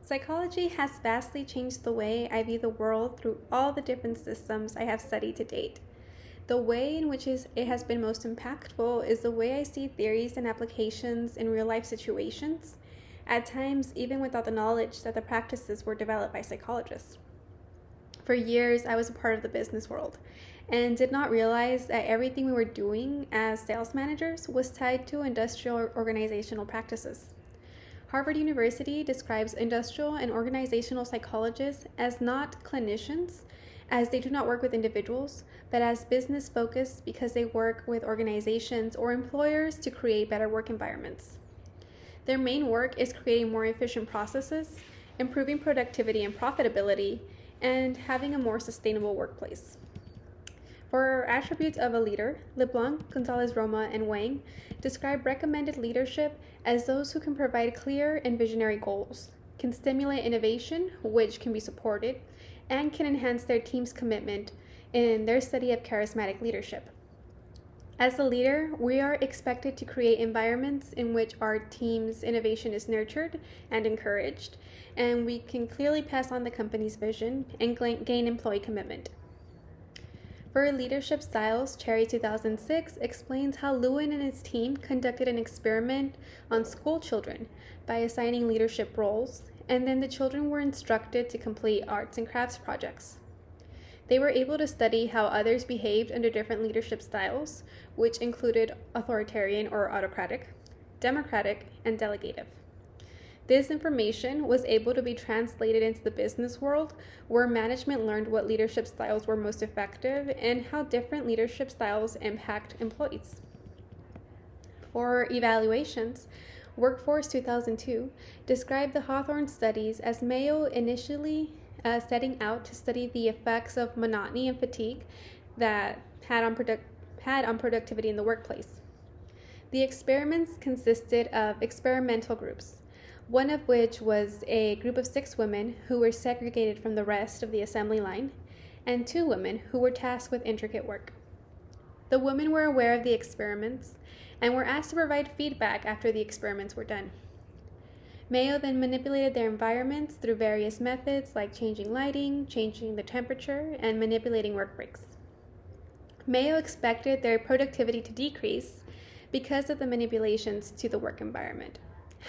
Psychology has vastly changed the way I view the world through all the different systems I have studied to date. The way in which it has been most impactful is the way I see theories and applications in real life situations, at times even without the knowledge that the practices were developed by psychologists. For years, I was a part of the business world and did not realize that everything we were doing as sales managers was tied to industrial organizational practices. Harvard University describes industrial and organizational psychologists as not clinicians, as they do not work with individuals, but as business focused because they work with organizations or employers to create better work environments. Their main work is creating more efficient processes, improving productivity and profitability, and having a more sustainable workplace. For attributes of a leader, LeBlanc, Gonzalez-Roma, and Wang describe recommended leadership as those who can provide clear and visionary goals, can stimulate innovation, which can be supported, and can enhance their team's commitment in their study of charismatic leadership. As a leader, we are expected to create environments in which our team's innovation is nurtured and encouraged, and we can clearly pass on the company's vision and gain employee commitment. For Leadership Styles, Cherry 2006 explains how Lewin and his team conducted an experiment on school children by assigning leadership roles, and then the children were instructed to complete arts and crafts projects. They were able to study how others behaved under different leadership styles, which included authoritarian or autocratic, democratic, and delegative. This information was able to be translated into the business world, where management learned what leadership styles were most effective and how different leadership styles impact employees. For evaluations, Workforce 2002 described the Hawthorne studies as Mayo initially setting out to study the effects of monotony and fatigue that had on productivity in the workplace. The experiments consisted of experimental groups, one of which was a group of 6 women who were segregated from the rest of the assembly line, and 2 women who were tasked with intricate work. The women were aware of the experiments and were asked to provide feedback after the experiments were done. Mayo then manipulated their environments through various methods like changing lighting, changing the temperature, and manipulating work breaks. Mayo expected their productivity to decrease because of the manipulations to the work environment.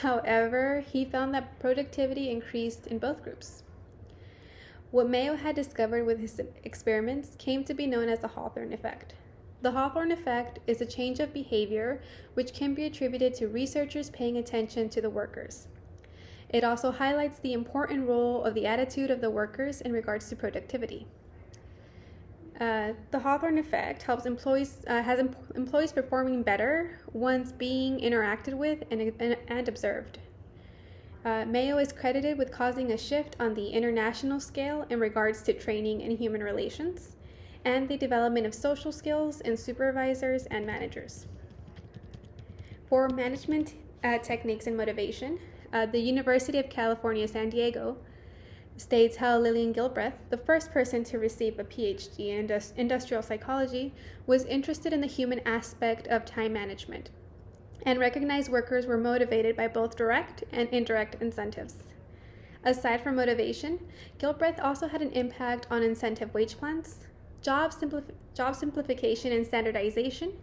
However, he found that productivity increased in both groups. What Mayo had discovered with his experiments came to be known as the Hawthorne effect. The Hawthorne effect is a change of behavior which can be attributed to researchers paying attention to the workers. It also highlights the important role of the attitude of the workers in regards to productivity. The Hawthorne effect helps employees performing better once being interacted with and observed. Mayo is credited with causing a shift on the international scale in regards to training and human relations, and the development of social skills in supervisors and managers. For management techniques and motivation, the University of California, San Diego states how Lillian Gilbreth, the first person to receive a PhD in industrial psychology, was interested in the human aspect of time management and recognized workers were motivated by both direct and indirect incentives. Aside from motivation, Gilbreth also had an impact on incentive wage plans, job simplification and standardization,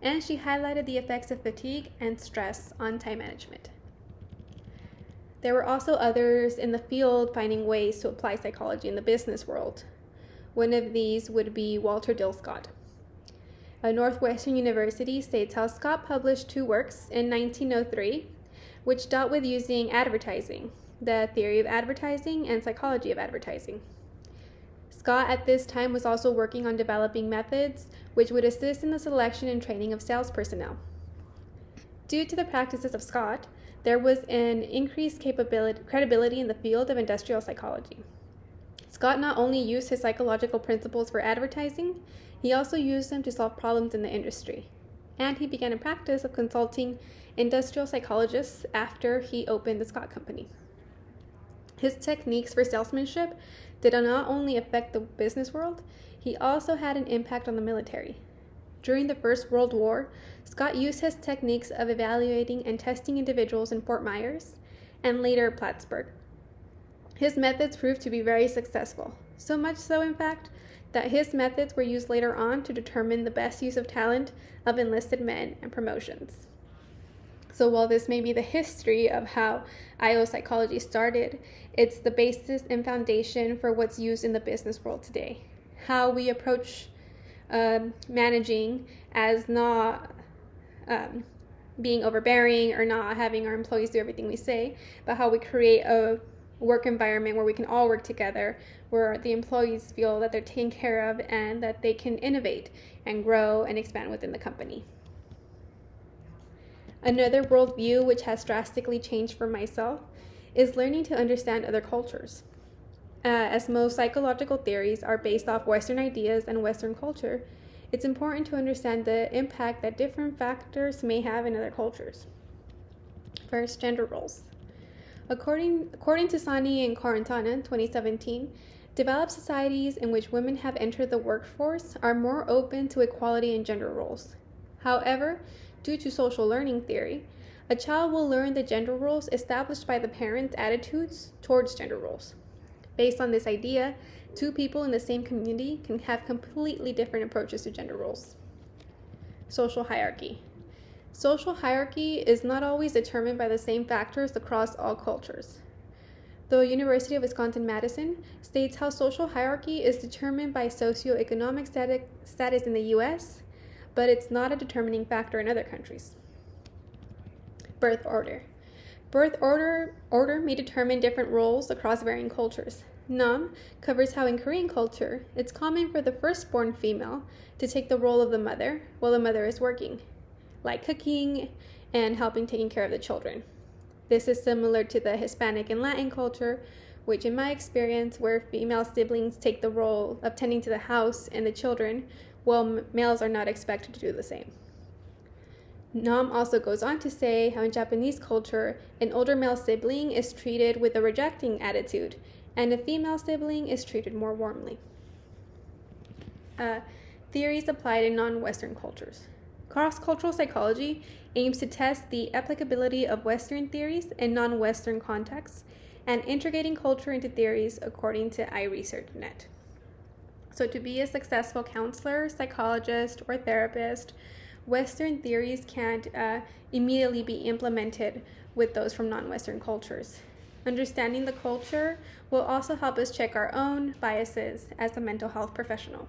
and she highlighted the effects of fatigue and stress on time management. There were also others in the field finding ways to apply psychology in the business world. One of these would be Walter Dill Scott. Northwestern University states how Scott published 2 works in 1903, which dealt with using advertising, the theory of advertising and psychology of advertising. Scott at this time was also working on developing methods which would assist in the selection and training of sales personnel. Due to the practices of Scott, there was an increased credibility in the field of industrial psychology. Scott not only used his psychological principles for advertising, he also used them to solve problems in the industry. And he began a practice of consulting industrial psychologists after he opened the Scott Company. His techniques for salesmanship did not only affect the business world, he also had an impact on the military. During the First World War, Scott used his techniques of evaluating and testing individuals in Fort Myers and later Plattsburgh. His methods proved to be very successful, so much so, in fact, that his methods were used later on to determine the best use of talent of enlisted men and promotions. So while this may be the history of how IO psychology started, it's the basis and foundation for what's used in the business world today. How we approach managing as not being overbearing or not having our employees do everything we say, but how we create a work environment where we can all work together, where the employees feel that they're taken care of and that they can innovate and grow and expand within the company. Another worldview which has drastically changed for myself is learning to understand other cultures. As most psychological theories are based off Western ideas and Western culture, it's important to understand the impact that different factors may have in other cultures. First, gender roles. According to Sani and Quarantana, 2017, developed societies in which women have entered the workforce are more open to equality in gender roles. However, due to social learning theory, a child will learn the gender roles established by the parents' attitudes towards gender roles. Based on this idea, two people in the same community can have completely different approaches to gender roles. Social hierarchy. Social hierarchy is not always determined by the same factors across all cultures. The University of Wisconsin-Madison states how social hierarchy is determined by socioeconomic status in the U.S., but it's not a determining factor in other countries. Birth order. Birth order may determine different roles across varying cultures. Nam covers how in Korean culture, it's common for the firstborn female to take the role of the mother while the mother is working, like cooking and helping taking care of the children. This is similar to the Hispanic and Latin culture, which in my experience, where female siblings take the role of tending to the house and the children, while males are not expected to do the same. Nam also goes on to say how in Japanese culture, an older male sibling is treated with a rejecting attitude, and a female sibling is treated more warmly. Theories applied in non-Western cultures. Cross-cultural psychology aims to test the applicability of Western theories in non-Western contexts and integrating culture into theories according to iResearchNet. So to be a successful counselor, psychologist, or therapist, Western theories can't immediately be implemented with those from non-Western cultures. Understanding the culture will also help us check our own biases as a mental health professional.